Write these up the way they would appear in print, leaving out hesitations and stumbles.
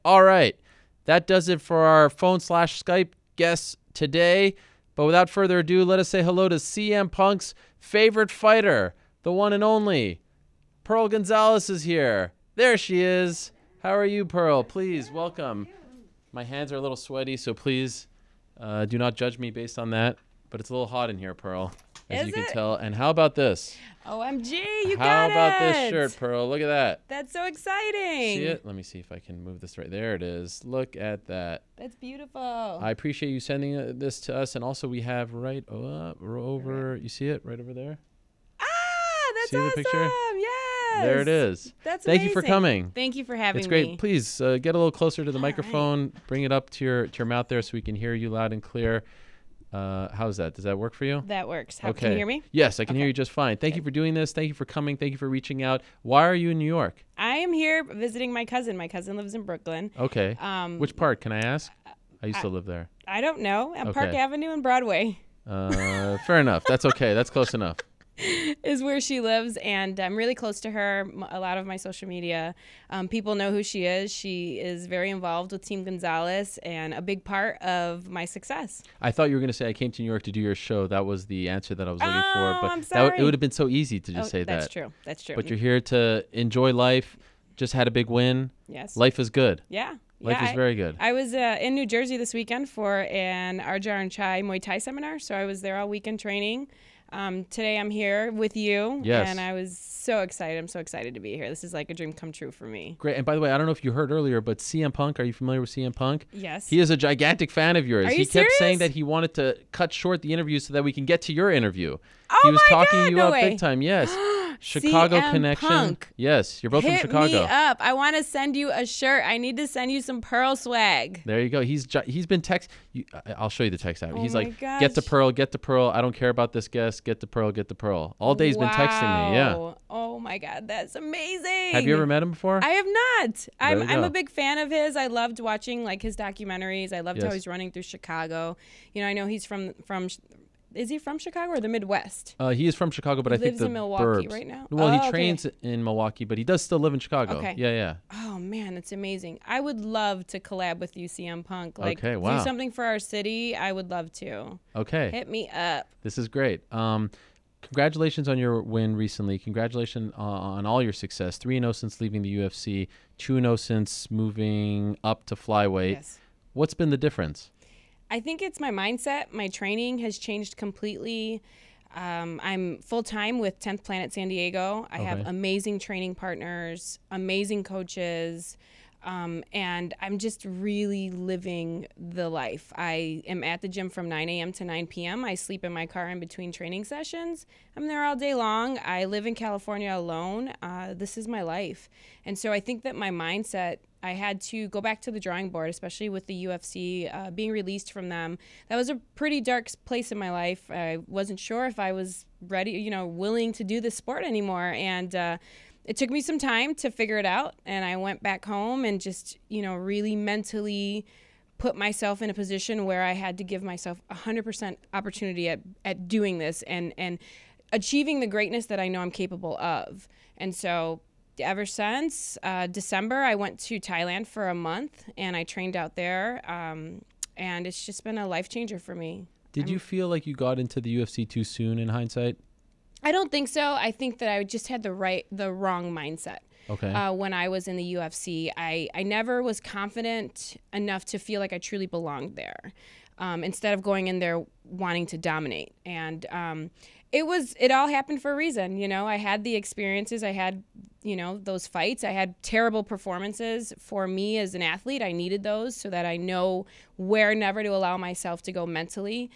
All right. That does it for our phone/Skype guests today. But without further ado, let us say hello to CM Punk's favorite fighter, the one and only. Pearl Gonzalez is here. There she is. How are you, Pearl? Please, welcome. My hands are a little sweaty, so please do not judge me based on that. But it's a little hot in here, Pearl, as you can tell. And how about this? OMG, you got it. How about this shirt, Pearl? Look at that. That's so exciting. See it? Let me see if I can move this right. There it is. Look at that. That's beautiful. I appreciate you sending this to us. And also we have right over, you see it right over there? Ah, that's see awesome. The picture? Yes. There it is. That's Thank amazing. you for coming. Thank you for having me. It's great. Please get a little closer to the microphone. Right. Bring it up to your mouth there so we can hear you loud and clear. How's that? Does that work for you? That works. Okay. Can you hear me? Yes, I can hear you just fine. Thank you for doing this. Thank you for coming. Thank you for reaching out. Why are you in New York? I am here visiting my cousin. My cousin lives in Brooklyn. Okay. Which part, can I ask? I used to live there. I don't know. On Park Avenue and Broadway. Fair enough. That's okay. That's close enough. Is where she lives, and I'm really close to her. A lot of my social media people know who she is. She is very involved with Team Gonzalez and a big part of my success. I thought you were going to say I came to New York to do your show. That was the answer that I was looking for. But I'm sorry. It would have been so easy to just say that. That's true. That's true. But you're here to enjoy life. Just had a big win. Yes. Life is good. Yeah. Life is very good. I was in New Jersey this weekend for an Arjar and Chai Muay Thai seminar, so I was there all weekend training. Today I'm here with you, and I was so excited. I'm so excited to be here. This is like a dream come true for me. Great. And by the way, I don't know if you heard earlier, but CM Punk, are you familiar with CM Punk? Yes. He is a gigantic fan of yours. Are you He kept serious? saying that he wanted to cut short the interview so that we can get to your interview. Oh, he was my talking God, you no up way. big time. Yes. Chicago CM connection. Punk. Yes, you're both from Chicago. Hit me up. I want to send you a shirt. I need to send you some Pearl swag. There you go. He's been text. I'll show you the text out. He's like, gosh. get to Pearl, get to Pearl. I don't care about this guest. Get to Pearl, get to Pearl. All day he's been texting me. Yeah. Oh my God, that's amazing. Have you ever met him before? I have not. I'm go. a big fan of his. I loved watching like his documentaries. I loved how he's running through Chicago. You know, I know he's from. Is he from Chicago or the Midwest? He is from Chicago, but I think lives the in Milwaukee burbs. right now. Well, he trains in Milwaukee, but he does still live in Chicago. Okay. Yeah. Oh man, that's amazing. I would love to collab with you, CM Punk. Like, okay, wow. do something for our city. I would love to. Okay. Hit me up. This is great. Congratulations on your win recently. Congratulations on all your success. 3-0 since leaving the UFC. 2-0 since moving up to Flyweight. Yes. What's been the difference? I think it's my mindset. My training has changed completely. I'm full-time with 10th Planet San Diego. I have amazing training partners, amazing coaches, and I'm just really living the life. I am at the gym from 9 a.m. to 9 p.m. I sleep in my car in between training sessions. I'm there all day long. I live in California alone. This is my life. And so I think that my mindset, I had to go back to the drawing board, especially with the UFC being released from them. That was a pretty dark place in my life. I wasn't sure if I was ready, willing to do this sport anymore. And it took me some time to figure it out. And I went back home and just, really mentally put myself in a position where I had to give myself 100% opportunity at doing this and achieving the greatness that I know I'm capable of. And so ever since December, I went to Thailand for a month and I trained out there. And it's just been a life changer for me. Did you feel like you got into the UFC too soon in hindsight? I don't think so. I think that I just had the wrong mindset. Okay. When I was in the UFC, I never was confident enough to feel like I truly belonged there. Instead of going in there wanting to dominate. And it all happened for a reason. I had the experiences. I had, those fights. I had terrible performances. For me as an athlete, I needed those so that I know where never to allow myself to go mentally.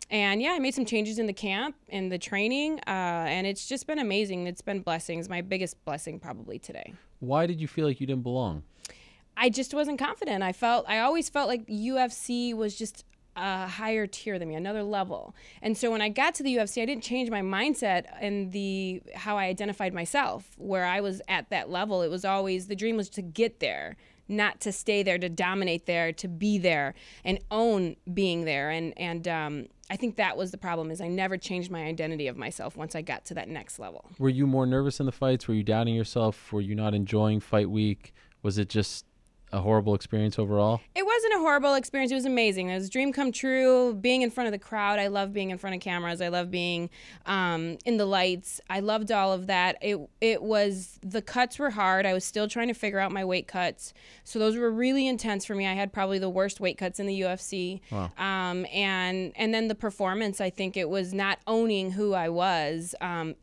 And yeah, I made some changes in the camp, in the training, and it's just been amazing. It's been blessings. My biggest blessing probably today. Why did you feel like you didn't belong? I just wasn't confident. I always felt like UFC was just a higher tier than me, another level. And so when I got to the UFC, I didn't change my mindset and how I identified myself, where I was at that level. It was always, the dream was to get there, not to stay there, to dominate there, to be there and own being there. And I think that was the problem, is I never changed my identity of myself once I got to that next level. Were you more nervous in the fights? Were you doubting yourself? Were you not enjoying fight week? Was it just a horrible experience overall? It wasn't a horrible experience. It was amazing. It was a dream come true. Being in front of the crowd. I love being in front of cameras. I love being in the lights. I loved all of that. It was, the cuts were hard. I was still trying to figure out my weight cuts. So those were really intense for me. I had probably the worst weight cuts in the UFC. Wow. And then the performance, I think it was not owning who I was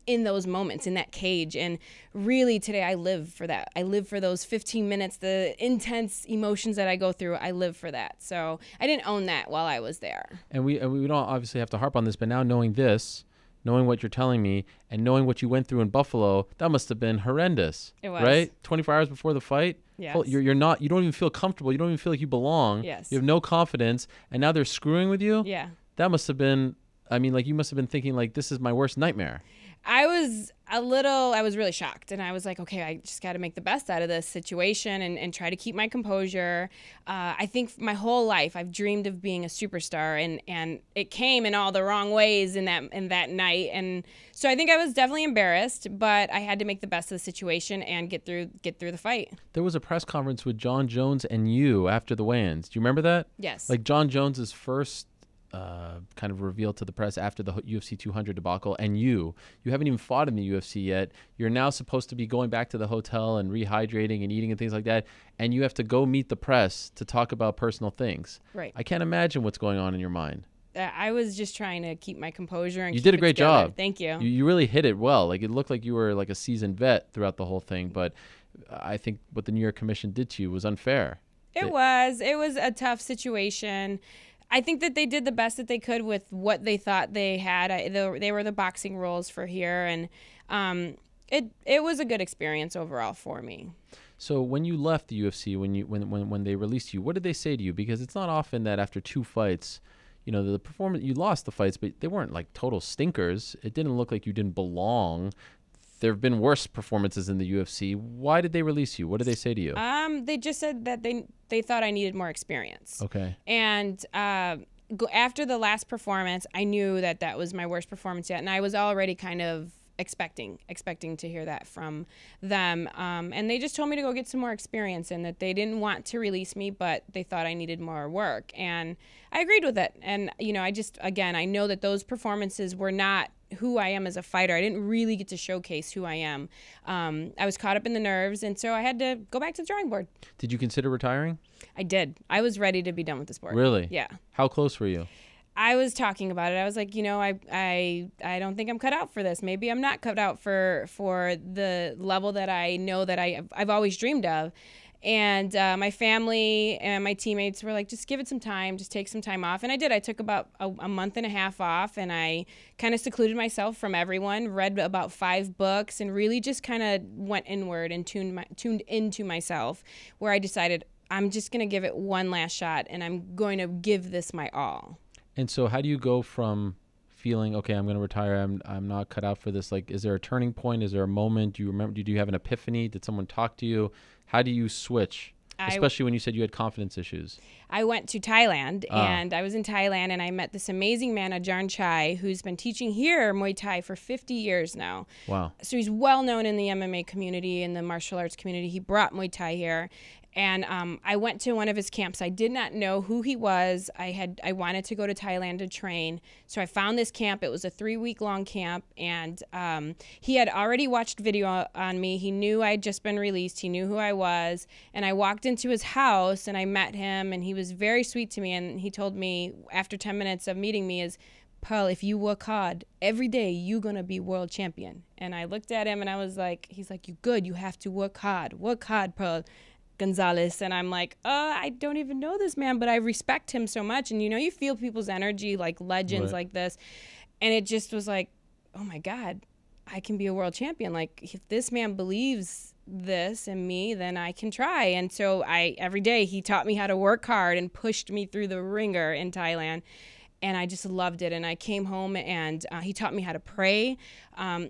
in those moments, in that cage. And really today I live for that. I live for those 15 minutes, the intense emotions that I go through. I live for that. So I didn't own that while I was there. And we don't obviously have to harp on this, but now knowing this, knowing what you're telling me, and knowing what you went through in Buffalo, that must have been horrendous. It was. Right? 24 hours before the fight? Yes. Well, you don't even feel comfortable. You don't even feel like you belong. Yes. You have no confidence, and now they're screwing with you? Yeah. That must have been, I mean, like, you must have been thinking, like, this is my worst nightmare. I was really shocked, and I was like, okay, I just got to make the best out of this situation and try to keep my composure. I think my whole life I've dreamed of being a superstar, and it came in all the wrong ways in that night. And so I think I was definitely embarrassed, but I had to make the best of the situation and get through the fight. There was a press conference with John Jones and you after the weigh-ins. Do you remember that? Yes. Like John Jones's first kind of revealed to the press after the UFC 200 debacle, and you haven't even fought in the UFC yet. You're now supposed to be going back to the hotel and rehydrating and eating and things like that, and you have to go meet the press to talk about personal things. Right. I can't imagine what's going on in your mind. I was just trying to keep my composure and you did a great job. Thank you. You really hit it well. Like, it looked like you were like a seasoned vet throughout the whole thing, but I think what the New York Commission did to you was unfair. It was a tough situation. I think that they did the best that they could with what they thought they had. They were the boxing rules for here, and it was a good experience overall for me. So when you left the UFC, when they released you, what did they say to you? Because it's not often that after two fights, you know, the performance, you lost the fights, but they weren't like total stinkers. It didn't look like you didn't belong. There have been worse performances in the UFC. Why did they release you? What did they say to you? They just said that they thought I needed more experience. Okay. And after the last performance, I knew that was my worst performance yet, and I was already kind of expecting to hear that from them. And they just told me to go get some more experience, and that they didn't want to release me, but they thought I needed more work. And I agreed with it. And, you know, I know that those performances were not who I am as a fighter. I didn't really get to showcase who I am. I was caught up in the nerves, and so I had to go back to the drawing board. Did you consider retiring? I did. I was ready to be done with the sport. Really? Yeah. How close were you? I was talking about it. I was like, you know, I don't think I'm cut out for this. Maybe I'm not cut out for the level that I know that I've always dreamed of. And my family and my teammates were like, just give it some time, just take some time off. And I did. I took about a month and a half off, and I kind of secluded myself from everyone, read about 5 books, and really just kind of went inward and tuned into myself, where I decided I'm just going to give it one last shot, and I'm going to give this my all. And so how do you go from feeling, okay, I'm going to retire, I'm not cut out for this? Like, is there a turning point? Is there a moment? Do you remember, did you have an epiphany? Did someone talk to you? How do you switch? Especially when you said you had confidence issues. I went to Thailand, and I was in Thailand, and I met this amazing man, Ajahn Chai, who's been teaching here Muay Thai for 50 years now. Wow. So he's well known in the MMA community, in the martial arts community. He brought Muay Thai here. And I went to one of his camps. I did not know who he was. I wanted to go to Thailand to train. So I found this camp. It was a 3-week-long camp. And he had already watched video on me. He knew I'd just been released. He knew who I was. And I walked into his house, and I met him. And he was very sweet to me. And he told me, after 10 minutes of meeting me, is, Pearl, if you work hard, every day you're going to be world champion. And I looked at him, and I was like, he's like, you good. You have to work hard. Work hard, Pearl Gonzalez. And I'm like, I don't even know this man, but I respect him so much. And, you know, you feel people's energy, like legends like this. And it just was like, oh my God, I can be a world champion. Like, if this man believes this in me, then I can try. And so every day he taught me how to work hard and pushed me through the ringer in Thailand. And I just loved it. And I came home, and he taught me how to pray.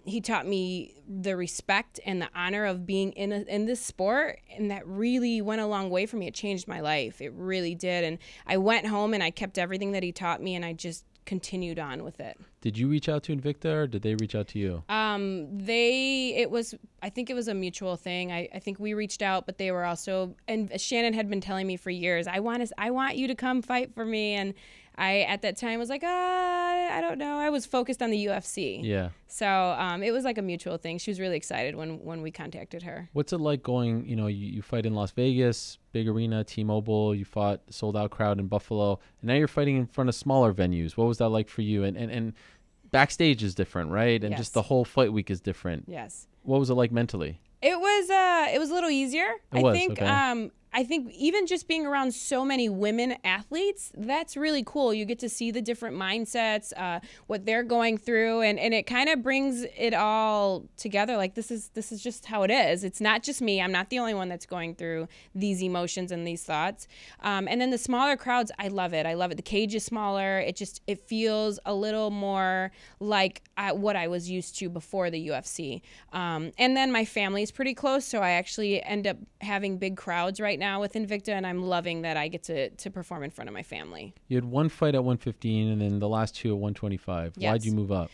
He taught me the respect and the honor of being in this sport. And that really went a long way for me. It changed my life. It really did. And I went home, and I kept everything that he taught me, and I just continued on with it. Did you reach out to Invicta, or did they reach out to you? I think it was a mutual thing. I think we reached out, but they were also, and Shannon had been telling me for years, I want you to come fight for me. And I, at that time, was like, I don't know. I was focused on the UFC. Yeah. So it was like a mutual thing. She was really excited when we contacted her. What's it like going, you fight in Las Vegas, big arena, T-Mobile, you fought sold-out crowd in Buffalo, and now you're fighting in front of smaller venues. What was that like for you? And backstage is different, right? And Yes. just the whole fight week is different. Yes. What was it like mentally? It was a little easier. I think even just being around so many women athletes, that's really cool. You get to see the different mindsets, what they're going through, and it kind of brings it all together. Like this is just how it is. It's not just me. I'm not the only one that's going through these emotions and these thoughts. And then the smaller crowds, I love it. The cage is smaller. It feels a little more like what I was used to before the UFC. And then my family is pretty close, so I actually end up having big crowds right now with Invicta, and I'm loving that I get to perform in front of my family. You had one fight at 115 and then the last two at 125. Yes. Why'd you move up?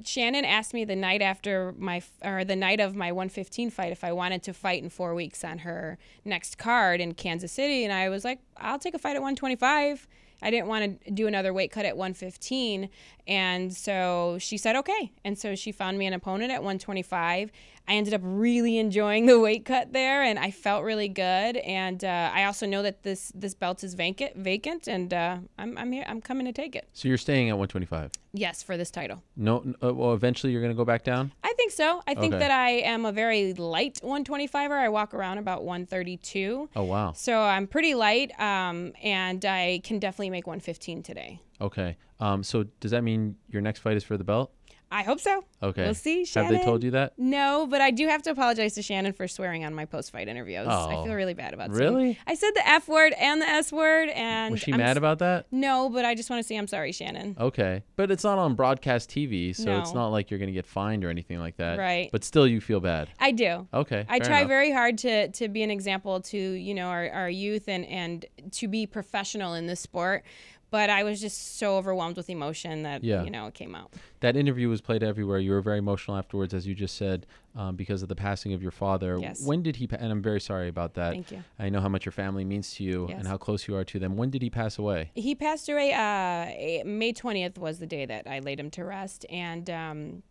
Shannon asked me the night of my 115 fight if I wanted to fight in 4 weeks on her next card in Kansas City, and I was like, I'll take a fight at 125. I didn't want to do another weight cut at 115. And so she said, okay. And so she found me an opponent at 125. I ended up really enjoying the weight cut there, and I felt really good. And I also know that this belt is vacant, and I'm here. I'm coming to take it. So you're staying at 125? Yes, for this title. No, well, eventually you're going to go back down? I think so. I think Okay. that I am a very light 125er. I walk around about 132. Oh, wow. So I'm pretty light, and I can definitely make 115 today. Okay. So does that mean your next fight is for the belt? I hope so. Okay. We'll see, Shannon. Have they told you that? No, but I do have to apologize to Shannon for swearing on my post-fight interview. I feel really bad about it. Really? I said the F word and the S word, and Was she mad about that? No, but I just want to say I'm sorry, Shannon. Okay. But it's not on broadcast TV, so No. it's not like you're going to get fined or anything like that. Right. But still you feel bad. I do. Okay. I fair try enough. very hard to be an example to, our youth and to be professional in this sport. But I was just so overwhelmed with emotion that, it came out. That interview was played everywhere. You were very emotional afterwards, as you just said, because of the passing of your father. Yes. When did he and I'm very sorry about that. Thank you. I know how much your family means to you and how close you are to them. When did he pass away? He passed away, May 20th was the day that I laid him to rest. And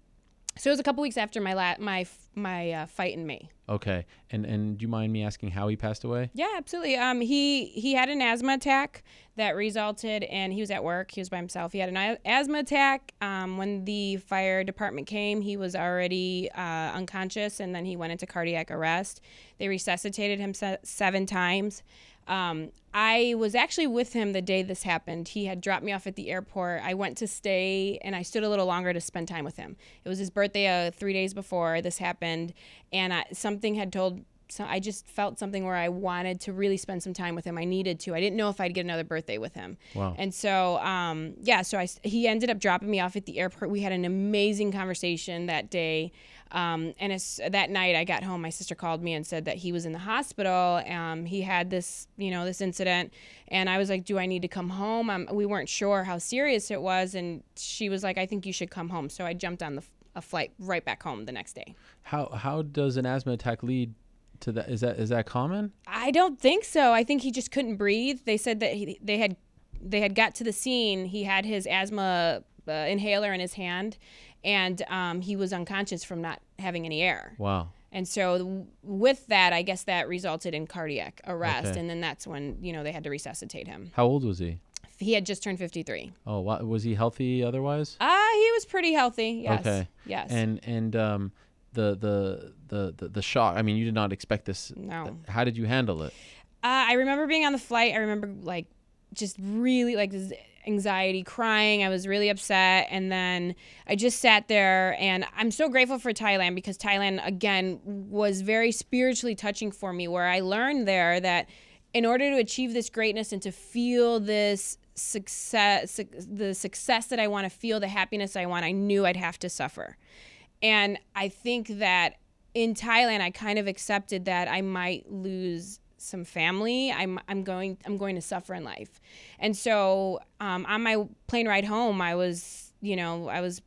so it was a couple weeks after my fight in May. Okay. And do you mind me asking how he passed away? Yeah, absolutely. He had an asthma attack that resulted, and he was at work. He was by himself. He had an asthma attack. When the fire department came, he was already unconscious, and then he went into cardiac arrest. They resuscitated him 7 times. I was actually with him the day this happened. He had dropped me off at the airport. I went to stay, and I stood a little longer to spend time with him. It was his birthday 3 days before this happened, and something had told. So I just felt something where I wanted to really spend some time with him. I needed to. I didn't know if I'd get another birthday with him. Wow. And so, he ended up dropping me off at the airport. We had an amazing conversation that day. And that night I got home, my sister called me and said that he was in the hospital. He had this incident. And I was like, do I need to come home? We weren't sure how serious it was. And she was like, I think you should come home. So I jumped on a flight right back home the next day. How does an asthma attack lead to that? Is that common? I don't think so. I think he just couldn't breathe. They said that they had got to the scene. He had his asthma inhaler in his hand, and he was unconscious from not having any air. Wow. And so with that, I guess that resulted in cardiac arrest, Okay. and then that's when they had to resuscitate him. How old was he? He had just turned 53. Oh, was he healthy otherwise? He was pretty healthy. Yes. Okay. Yes. And the shock. I mean, you did not expect this. No. How did you handle it? I remember being on the flight. I remember just really this anxiety, crying. I was really upset. And then I just sat there, and I'm so grateful for Thailand, because Thailand, again, was very spiritually touching for me, where I learned there that in order to achieve this greatness and to feel this success, the success that I want to feel, the happiness I want, I knew I'd have to suffer. And I think that in Thailand, I kind of accepted that I might lose some family, I'm going to suffer in life. And so on my plane ride home, I was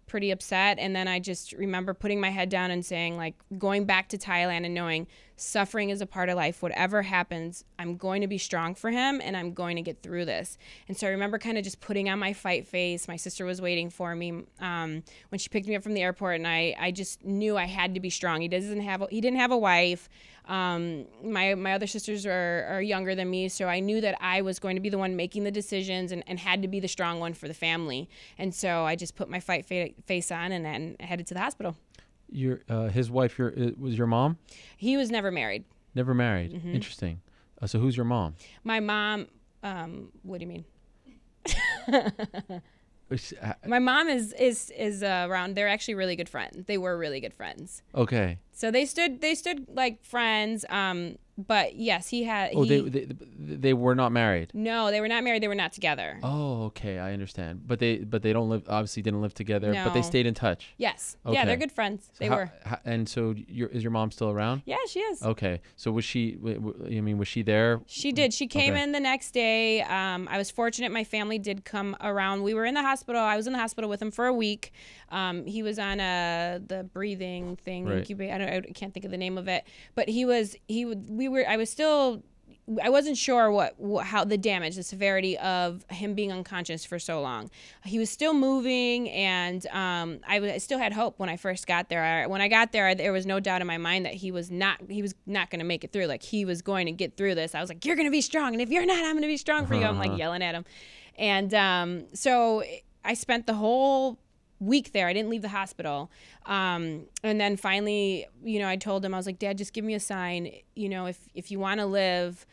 pretty upset. And then I just remember putting my head down and saying, like, going back to Thailand and knowing suffering is a part of life. Whatever happens, I'm going to be strong for him and I'm going to get through this. And so I remember kind of just putting on my fight face. My sister was waiting for me when she picked me up from the airport, and I just knew I had to be strong. He didn't have a wife. My other sisters are younger than me, so I knew that I was going to be the one making the decisions and had to be the strong one for the family. And so I just put my fight face on and then headed to the hospital. His wife was your mom? He was never married. Never married. Mm-hmm. Interesting. So who's your mom? My mom. What do you mean? My mom is around. They're actually really good friends. They were really good friends. Okay. So they stood like friends. But yes, he had. Oh, they were not married. No, they were not married. They were not together. Oh, okay, I understand. But they don't live. Obviously, didn't live together. No. But they stayed in touch. Yes. Okay. Yeah, they're good friends. They were. And so, is your mom still around? Yeah, she is. Okay. So was she? Was she there? She did. She came in the next day. I was fortunate. My family did come around. We were in the hospital. I was in the hospital with him for a week. He was on the breathing thing. Right. I can't think of the name of it. But I wasn't sure how the damage, the severity of him being unconscious for so long. He was still moving, and I still had hope when I first got there. When I got there, there was no doubt in my mind that he was not going to make it through. Like, he was going to get through this. I was like, "You're going to be strong, and if you're not, I'm going to be strong for you." I'm like yelling at him, and so I spent the whole week there. I didn't leave the hospital. And then finally, I told him, I was like, "Dad, just give me a sign. If you want to live,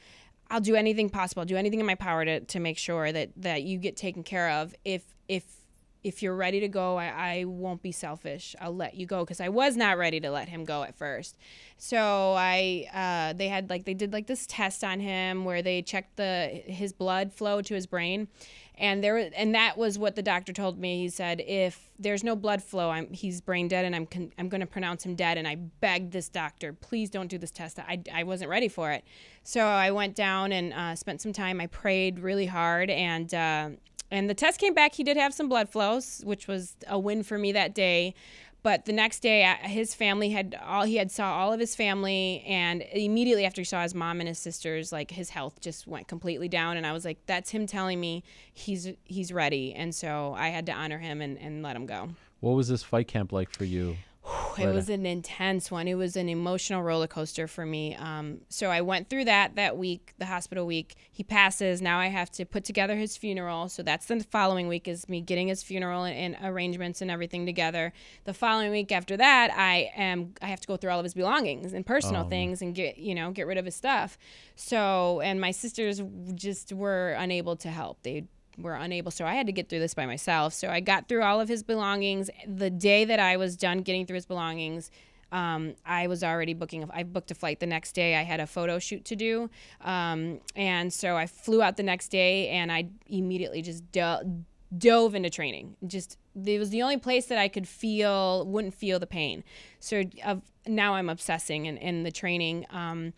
I'll do anything possible. I'll do anything in my power to make sure that you get taken care of. If you're ready to go, I won't be selfish. I'll let you go." Because I was not ready to let him go at first. So they did this test on him where they checked his blood flow to his brain. And that was what the doctor told me. He said, if there's no blood flow, he's brain dead, and I'm going to pronounce him dead. And I begged this doctor, please don't do this test. I wasn't ready for it. So I went down and spent some time. I prayed really hard, and the test came back. He did have some blood flows, which was a win for me that day. But the next day, his family saw all of his family, and immediately after he saw his mom and his sisters, like, his health just went completely down. And I was like, that's him telling me he's ready. And so I had to honor him and let him go. What was this fight camp like for you? It was an intense one. It was an emotional roller coaster for me. So I went through that week, the hospital week. He passes. Now I have to put together his funeral. So that's the following week, is me getting his funeral and arrangements and everything together. The following week after that, I have to go through all of his belongings and personal things and get rid of his stuff. So, and my sisters just were unable to help. They were unable, so I had to get through this by myself. So I got through all of his belongings. The day that I was done getting through his belongings, I was already I booked a flight the next day. I had a photo shoot to do, and so I flew out the next day, and I immediately just dove into training. It was the only place that I wouldn't feel the pain. So now I'm obsessing in the training, and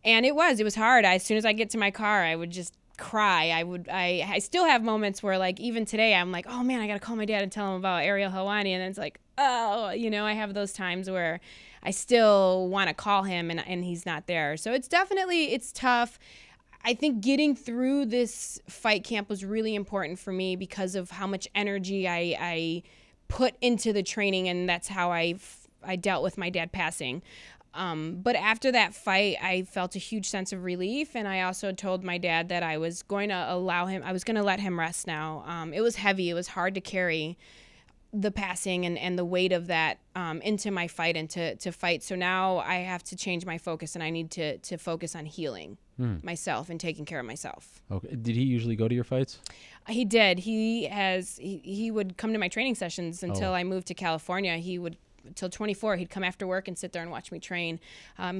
it was hard. As soon as I get to my car, I would just cry. I still have moments where, like, even today, I'm like, oh man, I gotta call my dad and tell him about Ariel Helwani, and then it's like, oh, I have those times where I still want to call him and he's not there. So it's tough. I think getting through this fight camp was really important for me because of how much energy I put into the training, and that's how I dealt with my dad passing. But after that fight, I felt a huge sense of relief, and I also told my dad that I was going to let him rest now. It was heavy. It was hard to carry the passing and the weight of that into my fight and to fight. So now I have to change my focus, and I need to focus on healing myself and taking care of myself. Okay. Did he usually go to your fights? He did. He would come to my training sessions until I moved to California. Until 24, he'd come after work and sit there and watch me train.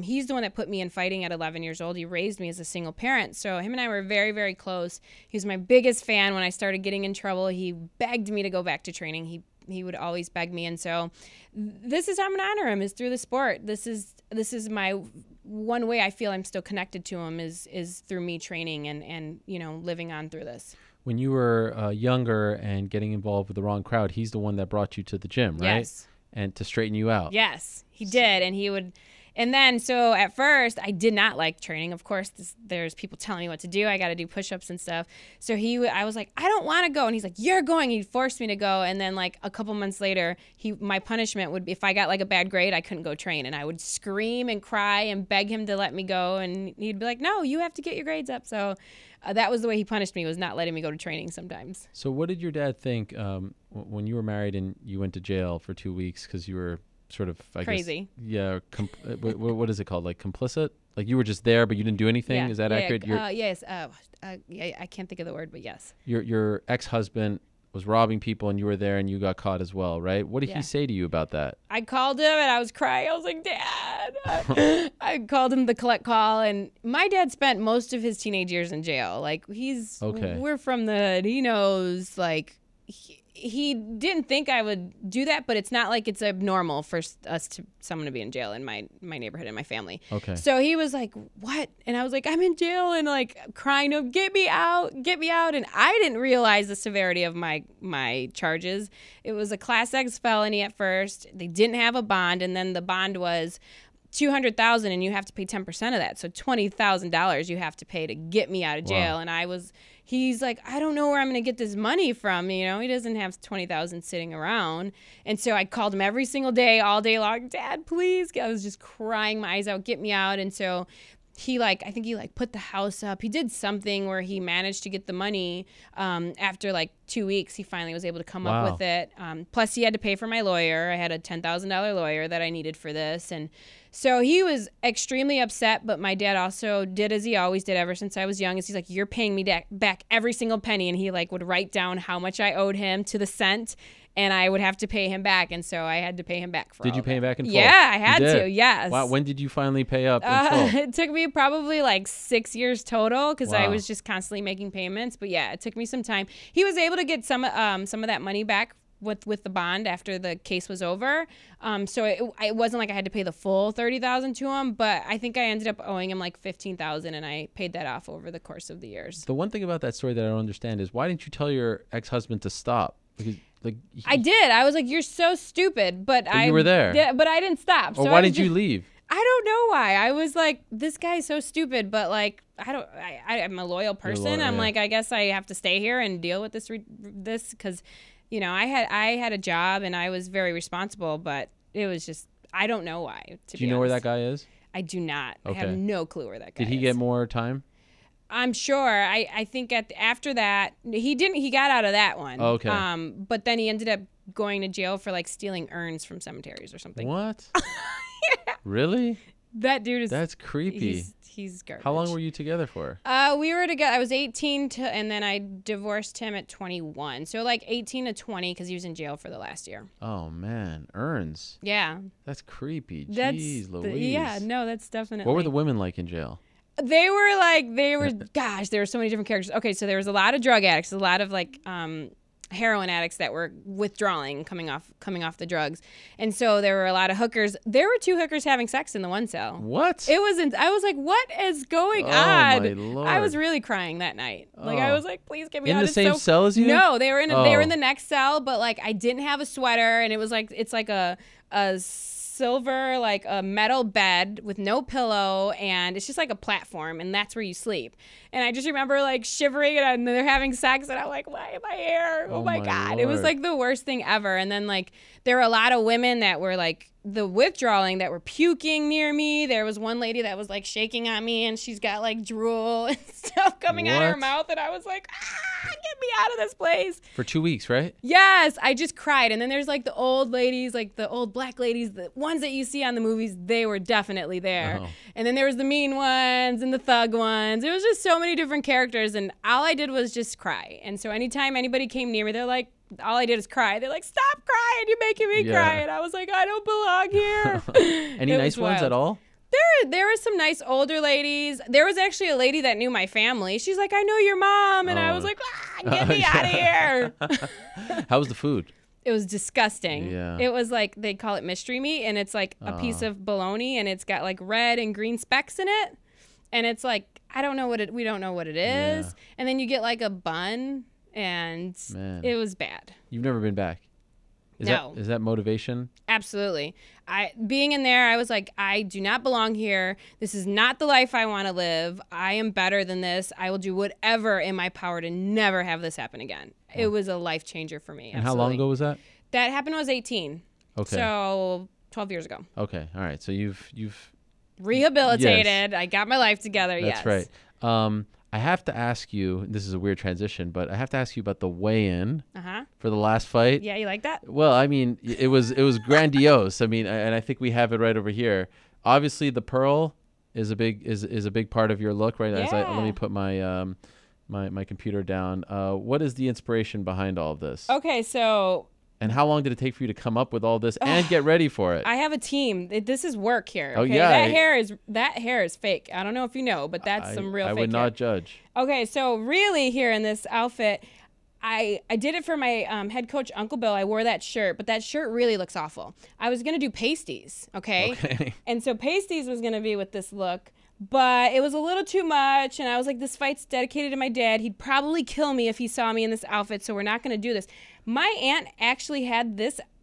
He's the one that put me in fighting at 11 years old. He raised me as a single parent. So him and I were very, very close. He was my biggest fan. When I started getting in trouble, he begged me to go back to training. He would always beg me. And so this is how I'm going to honor him, is through the sport. This is my one way I feel I'm still connected to him is through me training and living on through this. When you were younger and getting involved with the wrong crowd, he's the one that brought you to the gym, right? Yes. And to straighten you out. Yes, he did. And he would, and then, so at first I did not like training. Of course, there's people telling me what to do. I got to do push-ups and stuff. So I was like, I don't want to go. And he's like, you're going. He forced me to go. And then like a couple months later, my punishment would be, if I got like a bad grade, I couldn't go train. And I would scream and cry and beg him to let me go. And he'd be like, no, you have to get your grades up. So that was the way he punished me, was not letting me go to training sometimes. So what did your dad think when you were married and you went to jail for 2 weeks because you were sort of, I crazy. guess, yeah, what is it called? Like complicit? Like you were just there, but you didn't do anything? Yeah. Is that accurate? Yes. I can't think of the word, but yes. Your ex-husband was robbing people and you were there and you got caught as well, right? What did he say to you about that? I called him and I was crying. I was like, Dad. I called him the collect call, and my dad spent most of his teenage years in jail. Like we're from the hood. He knows, like, he didn't think I would do that, but it's not like it's abnormal for someone to be in jail in my neighborhood and my family. Okay. So he was like, what? And I was like, I'm in jail, and like crying to him, get me out. And I didn't realize the severity of my charges. It was a Class X felony at first. They didn't have a bond, and then the bond was $200,000, and you have to pay 10% of that. So $20,000 you have to pay to get me out of jail. Wow. And he's like, I don't know where I'm going to get this money from. He doesn't have $20,000 sitting around. And so I called him every single day, all day long. Dad, please. I was just crying my eyes out, get me out. And so I think he put the house up. He did something where he managed to get the money. After 2 weeks, he finally was able to come up with it. Plus he had to pay for my lawyer. I had a $10,000 lawyer that I needed for this. And so he was extremely upset, but my dad also did as he always did ever since I was young. He's like, you're paying me back every single penny. And he would write down how much I owed him to the cent, and I would have to pay him back. And so I had to pay him back for Did you pay him back in full? Yeah, I had to. Yes. Wow. When did you finally pay up in full? It took me probably 6 years total, because I was just constantly making payments. But yeah, it took me some time. He was able to get some of that money back with the bond after the case was over. So it wasn't like I had to pay the full $30,000 to him, but I think I ended up owing him $15,000, and I paid that off over the course of the years. The one thing about that story that I don't understand is, why didn't you tell your ex-husband to stop? Because I did. I was like, you're so stupid, but you were there. Yeah, but I didn't stop. Or why didn't you leave? I don't know why. I was like, this guy's so stupid, but I'm a loyal person. You're loyal, I'm yeah. like, I guess I have to stay here and deal with this because I had a job and I was very responsible, but it was just, I don't know why. Do you know where that guy is? I do not. Okay. I have no clue where that guy is. Did he get more time? I'm sure. I think after that, he didn't. He got out of that one. Okay. But then he ended up going to jail for stealing urns from cemeteries or something. What? Yeah. Really? That dude is. That's creepy. He's garbage. How long were you together for? We were together. I was 18 and then I divorced him at 21. So 18 to 20, because he was in jail for the last year. Oh man, urns. Yeah. That's creepy. Jeez Louise. Yeah, no, that's definitely. What were the women like in jail? They were gosh, there were so many different characters. Okay, so there was a lot of drug addicts, a lot of heroin addicts that were withdrawing, coming off the drugs. And so there were a lot of hookers. There were 2 hookers having sex in the one cell. What? I was like, what is going on? My Lord. I was really crying that night. I was like, please get me out. In the same cell as you? No, they were in the next cell, but I didn't have a sweater, and it was it's a silver, a metal bed with no pillow, and it's just a platform, and that's where you sleep. And I just remember shivering, and they're having sex, and I'm like, why am I here? Oh my God. Lord. It was the worst thing ever. And then there were a lot of women that were the withdrawing that were puking near me. There was one lady that was shaking on me, and she's got drool and stuff coming out of her mouth, and I was like, get me out of this place. For 2 weeks, right? Yes, I just cried. And then there's the old ladies, the old black ladies, the ones that you see on the movies, they were definitely there. Oh. And then there was the mean ones and the thug ones. It was just so many different characters, and all I did was just cry. And so anytime anybody came near me, they're like, all I did is cry. They're like, stop crying, you're making me cry. And I was like, I don't belong here. Any nice ones at all? There were some nice older ladies. There was actually a lady that knew my family. She's like, I know your mom. And I was like, get me out of here. How was the food? It was disgusting. Yeah. It was like, they call it mystery meat, and it's like a piece of bologna, and it's got like red and green specks in it. And it's like, we don't know what it is. Yeah. And then you get like a bun, and it was bad. You've never been back? No. Is that motivation? Absolutely. Being in there, I was like, I do not belong here. This is not the life I want to live. I am better than this. I will do whatever in my power to never have this happen again. Oh. It was a life changer for me. And how long ago was that? That happened when I was 18. Okay. So 12 years ago. Okay. All right. So you've rehabilitated. Yes. I got my life together. That's right. I have to ask you, this is a weird transition, but I have to ask you about the weigh-in for the last fight. Yeah, you like that? Well, I mean, it was grandiose. I mean, and I think we have it right over here. Obviously, the Pearl is a big part of your look, right? Yeah. Let me put my my computer down. What is the inspiration behind all of this? Okay, so. And how long did it take for you to come up with all this and get ready for it? I have a team. This is work here. Okay? Oh yeah, that hair is fake. I don't know if you know, but that's some real fake hair. I would not judge. Okay, so really here in this outfit, I did it for my head coach, Uncle Bill. I wore that shirt, but that shirt really looks awful. I was gonna do pasties, okay? And so pasties was gonna be with this look. But it was a little too much, and I was like, this fight's dedicated to my dad. He'd probably kill me if he saw me in this outfit, so we're not going to do this. My aunt actually had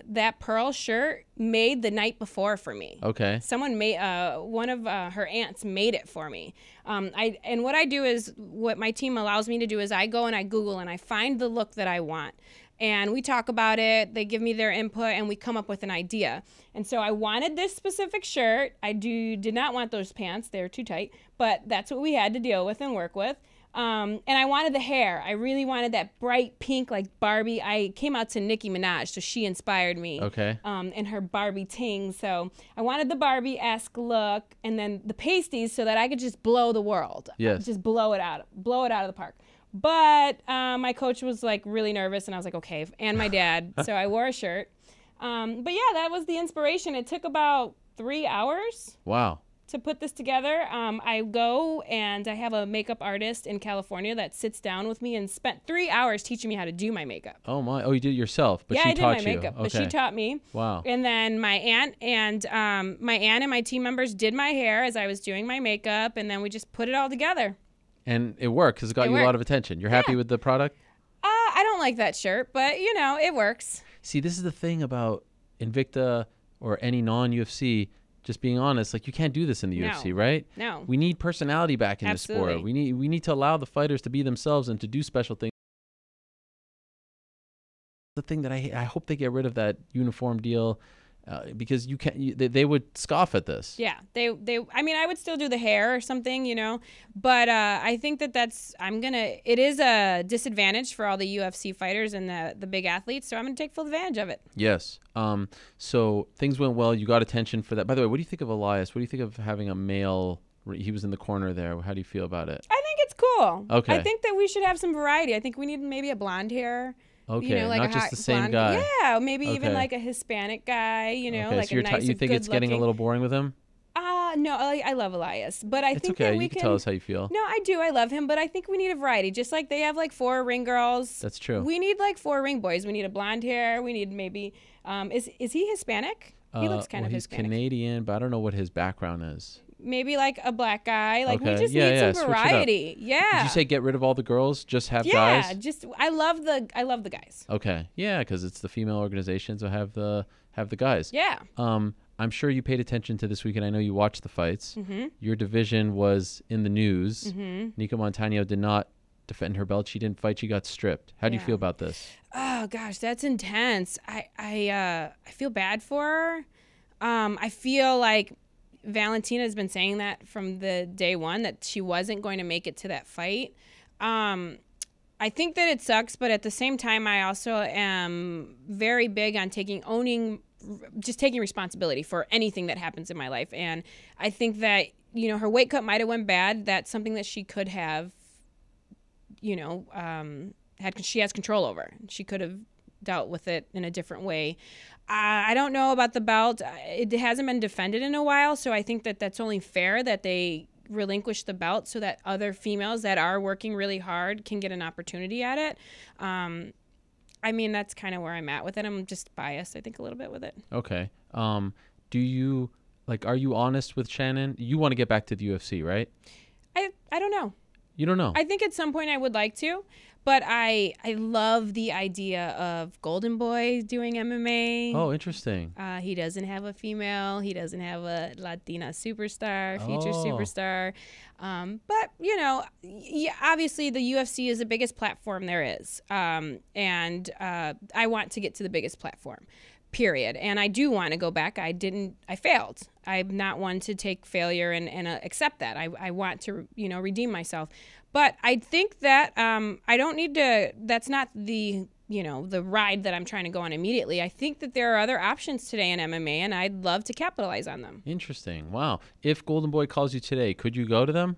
that Pearl shirt made the night before for me. Okay. Someone made, one of her aunts made it for me. And what I do is, what my team allows me to do is I go and I Google and I find the look that I want. And we talk about it, they give me their input, and we come up with an idea. And so I wanted this specific shirt. I did not want those pants. They were too tight. But that's what we had to deal with and work with. And I wanted the hair. I really wanted that bright pink like Barbie. I came out to Nicki Minaj, so she inspired me. Okay. And her Barbie ting. So I wanted the Barbie-esque look, and then the pasties so that I could just blow the world. Yes. Just blow it out of the park. But my coach was like really nervous, and I was like, okay, and my dad. So I wore a shirt. But yeah, that was the inspiration. It took about 3 hours. Wow. To put this together. I go and I have a makeup artist in California that sits down with me and spent 3 hours teaching me how to do my makeup. Oh my! Oh, you did it yourself, but yeah, she I did taught my you. makeup, Okay. but she taught me. Wow. And then my aunt and my team members did my hair as I was doing my makeup, and then we just put it all together. And it worked because it got you a lot of attention. You're happy with the product? I don't like that shirt, but it works. See, this is the thing about Invicta or any non-UFC. Just being honest, like you can't do this in the UFC, right? No. We need personality back in Absolutely. the sport. We need to allow the fighters to be themselves and to do special things. The thing that I hope they get rid of that uniform deal. Because they would scoff at this. Yeah, I mean, I would still do the hair or something, but I think it is a disadvantage for all the UFC fighters and the big athletes, so I'm going to take full advantage of it. Yes. So things went well. You got attention for that. By the way, what do you think of Elias? What do you think of having a male? He was in the corner there. How do you feel about it? I think it's cool. Okay. I think that we should have some variety. I think we need maybe a blonde hair. Okay, like not just the same guy. Yeah, maybe even like a Hispanic guy, like so a nice you think it's getting a little boring with him? No, I love Elias, but I think okay. that we you can tell us how you feel. No, I do. I love him, but I think we need a variety. Just like they have like 4 ring girls. That's true. We need like 4 ring boys. We need a blonde hair. We need maybe is he Hispanic? He looks kind of Hispanic. He's Canadian, but I don't know what his background is. Maybe like a black guy. Like okay. we just need some variety. Yeah. Did you say get rid of all the girls? Just have guys? Yeah. Just I love the guys. Okay. Yeah, because it's the female organizations that have the guys. Yeah. I'm sure you paid attention to this weekend. I know you watched the fights. Mm-hmm. Your division was in the news. Mm-hmm. Nico Montano did not defend her belt. She didn't fight. She got stripped. How do you feel about this? Oh gosh, that's intense. I feel bad for her. I feel like Valentina has been saying that from the day one that she wasn't going to make it to that fight. I think that it sucks, but at the same time, I also am very big on taking responsibility for anything that happens in my life. And I think that, her weight cut might have went bad. That's something that she could have, she has control over. She could have dealt with it in a different way. I don't know about the belt. It hasn't been defended in a while, so I think that that's only fair that they relinquish the belt so that other females that are working really hard can get an opportunity at it. I mean, that's kind of where I'm at with it. I'm just biased, I think, a little bit with it. Okay. Do you, like, are you honest with Shannon? You want to get back to the UFC, right? I don't know. You don't know? I think at some point I would like to, but I love the idea of Golden Boy doing MMA. Oh, interesting. He doesn't have a female. He doesn't have a Latina superstar, future superstar. But, you know, obviously the UFC is the biggest platform there is. And I want to get to the biggest platform, period. And I do want to go back. I failed. I'm not one to take failure and accept that. I want to, you know, redeem myself. But I think that I don't need to, that's not the, you know, the ride that I'm trying to go on immediately. I think that there are other options today in MMA, and I'd love to capitalize on them. Interesting. Wow. If Golden Boy calls you today, could you go to them?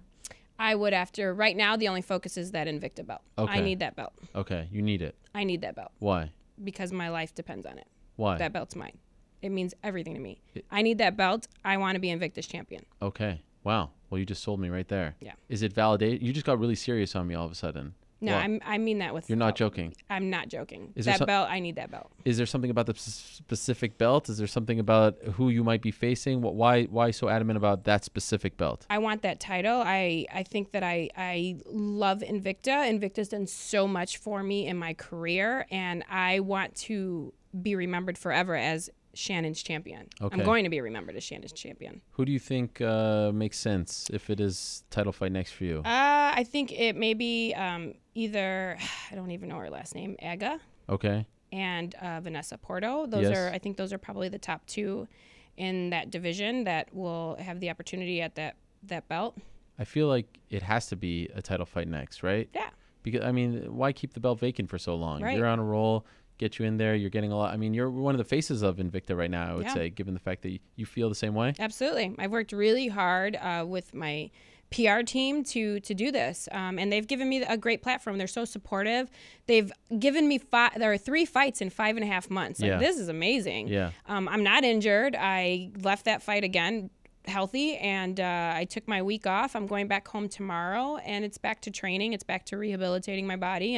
I would after. Right now, the only focus is that Invicta belt. Okay. I need that belt. Okay. You need it. I need that belt. Why? Because my life depends on it. Why? That belt's mine. It means everything to me. I need that belt. I want to be Invicta's champion. Okay. Wow. Well, you just sold me right there. Yeah. Is it validated? You just got really serious on me all of a sudden. No, I mean that with. You're not joking. I'm not joking. Is that belt, I need that belt. Is there something about the specific belt? Is there something about who you might be facing? Why so adamant about that specific belt? I want that title. I think that I love Invicta. Invicta's done so much for me in my career, and I want to be remembered forever as Shannon's champion. Okay. I'm going to be remembered as Shannon's champion. Who do you think makes sense if it is title fight next for you? I think it may be either, I don't even know her last name, Aga. Okay. And Vanessa Porto. I think those are probably the top two in that division that will have the opportunity at that belt. I feel like it has to be a title fight next, right? Yeah. Because, I mean, why keep the belt vacant for so long? Right. You're on a roll. Get you in there. You're getting a lot. I mean, you're one of the faces of Invicta right now, I would say, given the fact that you feel the same way. Absolutely. I've worked really hard with my PR team to do this, and they've given me a great platform. They're so supportive. They've given me 3 fights in 5.5 months. Like, this is amazing. Yeah. I'm not injured. I left that fight again healthy, and I took my week off. I'm going back home tomorrow, and it's back to training. It's back to rehabilitating my body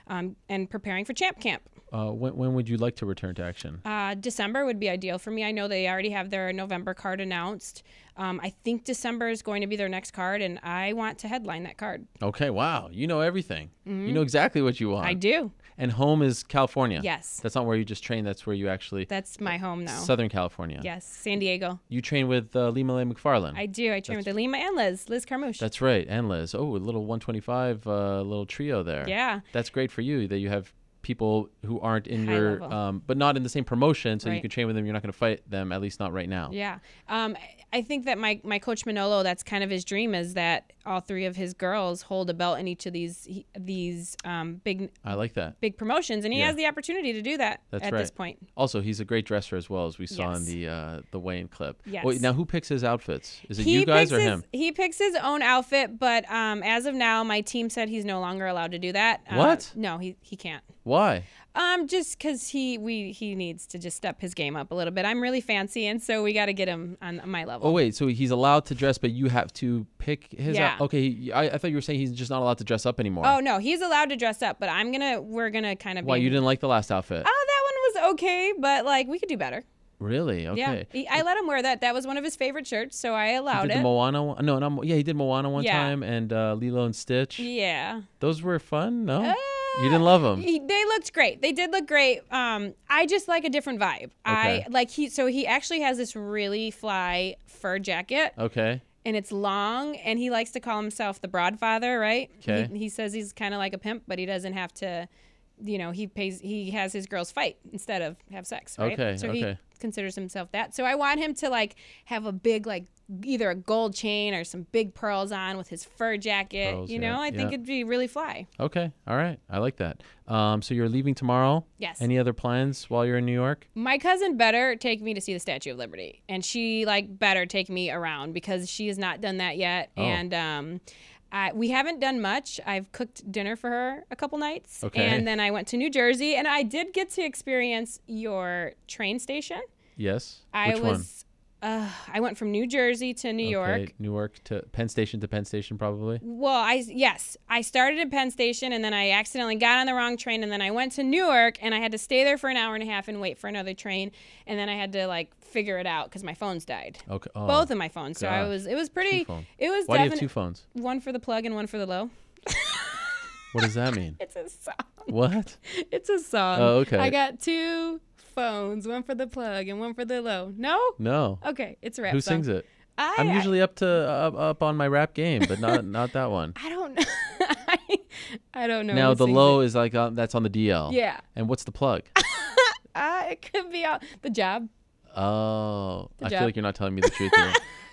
and preparing for champ camp. When would you like to return to action? December would be ideal for me. I know they already have their November card announced. I think December is going to be their next card, and I want to headline that card. Okay, wow. You know everything. Mm-hmm. You know exactly what you want. I do. And home is California? Yes. That's not where you just train. That's where you actually... That's my home now. Southern California. Yes, San Diego. You train with Lima Lay McFarland. I do. I train with Lima and Liz Carmouche. That's right, and Liz. Oh, a little 125 little trio there. Yeah. That's great for you that you have people who aren't in your but not in the same promotion, so you can train with them. You're not going to fight them, at least not right now. Yeah. I think that my coach Manolo, that's kind of his dream, is that all 3 of his girls hold a belt in each of these big I like that. big promotions, and he has the opportunity to do that at this point. Also, he's a great dresser as well, as we saw in the weigh-in clip. Yes. Wait, now who picks his outfits? Is it you guys or him? He picks his own outfit, but as of now, my team said he's no longer allowed to do that. What? No, he can't. Why? Just because he needs to just step his game up a little bit. I'm really fancy, and so we got to get him on my level. Oh wait, so he's allowed to dress, but you have to pick his. Okay, I thought you were saying he's just not allowed to dress up anymore. Oh no, he's allowed to dress up, but we're gonna kind of. Why, you didn't like the last outfit? Oh, that one was okay, but like we could do better. Really? Okay. Yeah, I let him wear that. That was one of his favorite shirts, so I allowed it. He did the Moana one? No, not, he did Moana one time, and Lilo and Stitch. Yeah. Those were fun, no? You didn't love them? They looked great. They did look great. I just like a different vibe. Okay. He actually has this really fly fur jacket. Okay. And it's long, and he likes to call himself the Broadfather, right? Okay. He says he's kind of like a pimp, but he doesn't have to, he has his girls fight instead of have sex, right? Okay. So he considers himself that. So I want him to have a big either a gold chain or some big pearls on with his fur jacket. Pearls, I think it'd be really fly. Okay. All right. I like that. So you're leaving tomorrow? Yes. Any other plans while you're in New York? My cousin better take me to see the Statue of Liberty, and she better take me around because she has not done that yet. Oh. And we haven't done much. I've cooked dinner for her a couple nights. Okay. And then I went to New Jersey, and I did get to experience your train station. Yes. Which one? I went from New Jersey to New York. Newark to Penn Station probably. Well, I started at Penn Station, and then I accidentally got on the wrong train, and then I went to Newark, and I had to stay there for an hour and a half and wait for another train, and then I had to like figure it out because my phones died. Okay. Oh, both of my phones. God. So it was pretty. It was. Why do you have two phones? One for the plug and one for the low. What does that mean? It's a song. What? It's a song. Oh, okay. I got two phones, one for the plug and one for the low. No? No. Okay, it's a rap Who song. sings it? I'm usually up on my rap game, but not that one. I don't know. I don't know. Now the low is like that's on the DL. Yeah. And what's the plug? It could be the job. Oh, I feel like you're not telling me the truth here.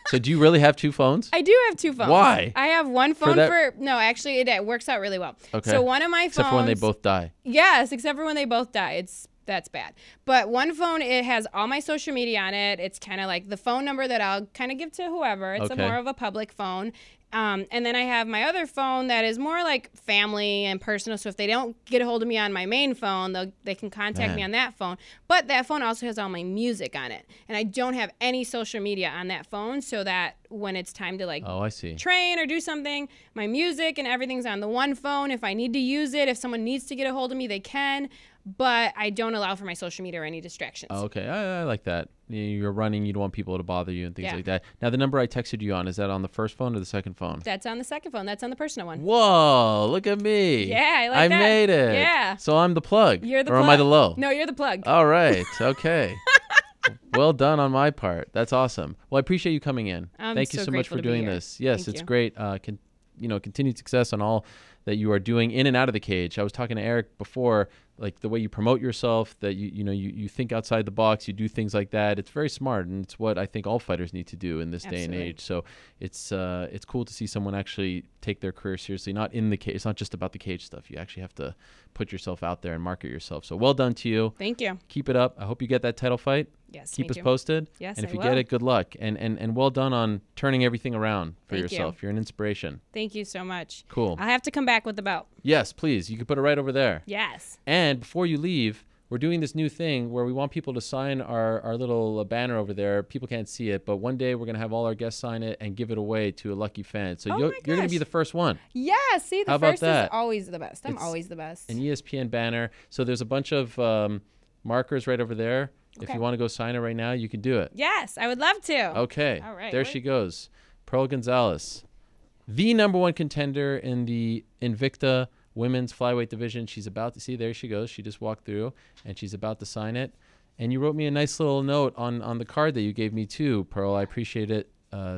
So do you really have two phones? I do have two phones. Why? I have one phone no, actually it works out really well. Okay. So one of my phones. Except for when they both die. Yes, except for when they both die. That's bad. But one phone, it has all my social media on it. It's kind of like the phone number that I'll kind of give to whoever. It's more of a public phone. And then I have my other phone that is more like family and personal. So if they don't get a hold of me on my main phone, they can contact me on that phone. But that phone also has all my music on it. And I don't have any social media on that phone, so that when it's time to train or do something, my music and everything's on the one phone. If I need to use it, if someone needs to get a hold of me, they can. But I don't allow for my social media or any distractions. Oh, okay. I like that. You're running. You don't want people to bother you and things like that. Now, the number I texted you on, is that on the first phone or the second phone? That's on the second phone. That's on the personal one. Whoa, look at me. Yeah, I like that. I made it. Yeah. So I'm the plug. You're the or plug. Am I the low? No, you're the plug. All right. Okay. Well done on my part. That's awesome. Well, I appreciate you coming in. Thank you so much for doing this. Yes, it's great. Continued success on all that you are doing in and out of the cage. I was talking to Eric before, like the way you promote yourself, that you think outside the box, you do things like that. It's very smart, and it's what I think all fighters need to do in this day and age. So it's cool to see someone actually take their career seriously, not in the cage. It's not just about the cage stuff. You actually have to put yourself out there and market yourself. So well done to you. Thank you. Keep it up. I hope you get that title fight. Yes. Keep us posted. Yes, and if you get it, good luck. And well done on turning everything around for yourself. You're an inspiration. Thank you so much. Cool. I'll have to come back with the belt. Yes, please. You can put it right over there. Yes. And before you leave, we're doing this new thing where we want people to sign our little banner over there. People can't see it, but one day we're going to have all our guests sign it and give it away to a lucky fan. So you're going to be the first one. Yeah, see, the first is always the best. I'm always the best. An ESPN banner. So there's a bunch of markers right over there. Okay. If you want to go sign it right now, you can do it. Yes, I would love to. Okay. All right. There she goes. Pearl Gonzalez, the #1 contender in the Invicta women's flyweight division. She's about to see. There she goes. She just walked through, and she's about to sign it. And you wrote me a nice little note on the card that you gave me too, Pearl. I appreciate it.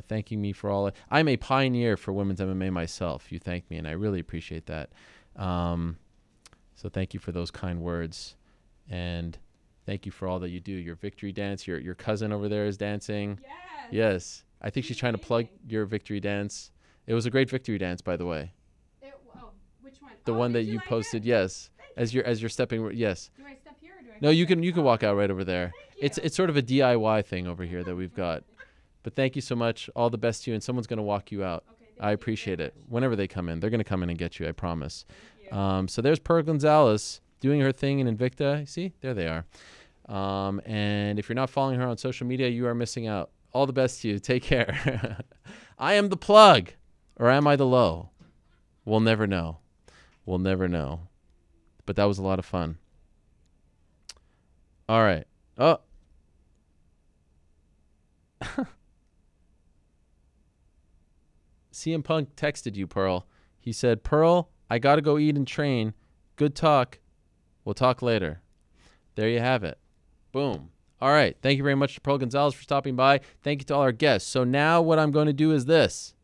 Thanking me for all. I'm a pioneer for women's MMA myself. You thanked me, and I really appreciate that. So thank you for those kind words, and thank you for all that you do. Your victory dance. Your cousin over there is dancing. Yes. Yes. I think she's trying to plug your victory dance. It was a great victory dance, by the way. Which one? The one that you posted, yes. As you're stepping, yes. Do I step here or do I? No, you can walk out right over there. It's sort of a DIY thing over here that we've got. But thank you so much. All the best to you, and someone's going to walk you out. Okay, I appreciate it. Whenever they come in, they're going to come in and get you, I promise. So there's Pearl Gonzalez doing her thing in Invicta. See? There they are. And if you're not following her on social media, you are missing out. All the best to you. Take care. I am the plug, or am I the low? We'll never know. We'll never know. But that was a lot of fun. All right. Oh. CM Punk texted you, Pearl. He said, Pearl, I got to go eat and train. Good talk. We'll talk later. There you have it. Boom. All right. Thank you very much to Pearl Gonzalez for stopping by. Thank you to all our guests. So now what I'm going to do is this.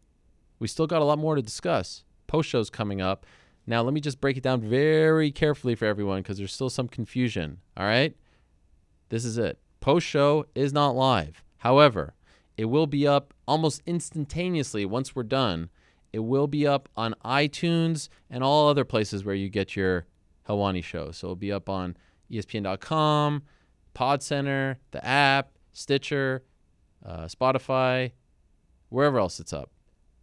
We still got a lot more to discuss. Post show's coming up. Now, let me just break it down very carefully for everyone because there's still some confusion. All right? This is it. Post show is not live. However, it will be up almost instantaneously once we're done. It will be up on iTunes and all other places where you get your Helwani show. So it'll be up on ESPN.com, PodCenter, the app, Stitcher, Spotify, wherever else it's up.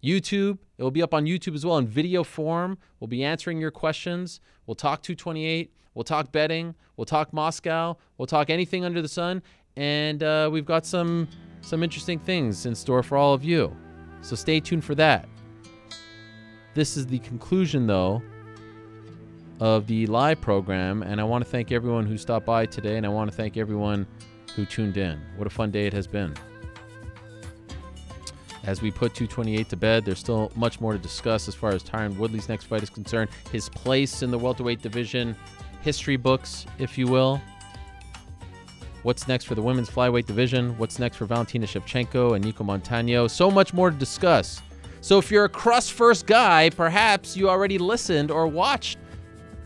YouTube, it will be up on YouTube as well in video form. We'll be answering your questions. We'll talk 228. We'll talk betting. We'll talk Moscow. We'll talk anything under the sun. And we've got some some interesting things in store for all of you. So stay tuned for that. This is the conclusion, though, of the live program, and I want to thank everyone who stopped by today, and I want to thank everyone who tuned in. What a fun day it has been. As we put 228 to bed, there's still much more to discuss as far as Tyron Woodley's next fight is concerned, his place in the welterweight division, history books, if you will. What's next for the women's flyweight division? What's next for Valentina Shevchenko and Nico Montano? So much more to discuss. So if you're a crust first guy, perhaps you already listened or watched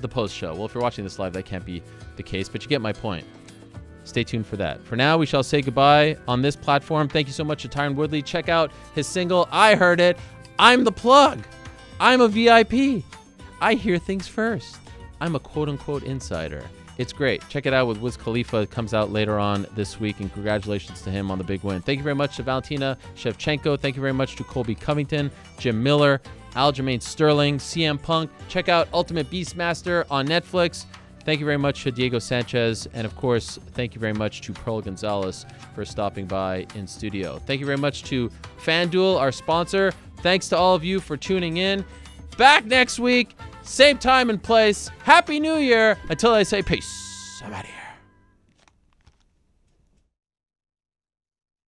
the post show. Well, if you're watching this live, that can't be the case, but you get my point. Stay tuned for that. For now, we shall say goodbye on this platform. Thank you so much to Tyron Woodley. Check out his single, I Heard It. I'm the plug. I'm a VIP. I hear things first. I'm a quote-unquote insider. It's great. Check it out with Wiz Khalifa. It comes out later on this week, and congratulations to him on the big win. Thank you very much to Valentina Shevchenko. Thank you very much to Colby Covington, Jim Miller, Aljamain Sterling, CM Punk. Check out Ultimate Beastmaster on Netflix. Thank you very much to Diego Sanchez. And, of course, thank you very much to Pearl Gonzalez for stopping by in studio. Thank you very much to FanDuel, our sponsor. Thanks to all of you for tuning in. Back next week. Same time and place. Happy New Year. Until I say peace. I'm out of here.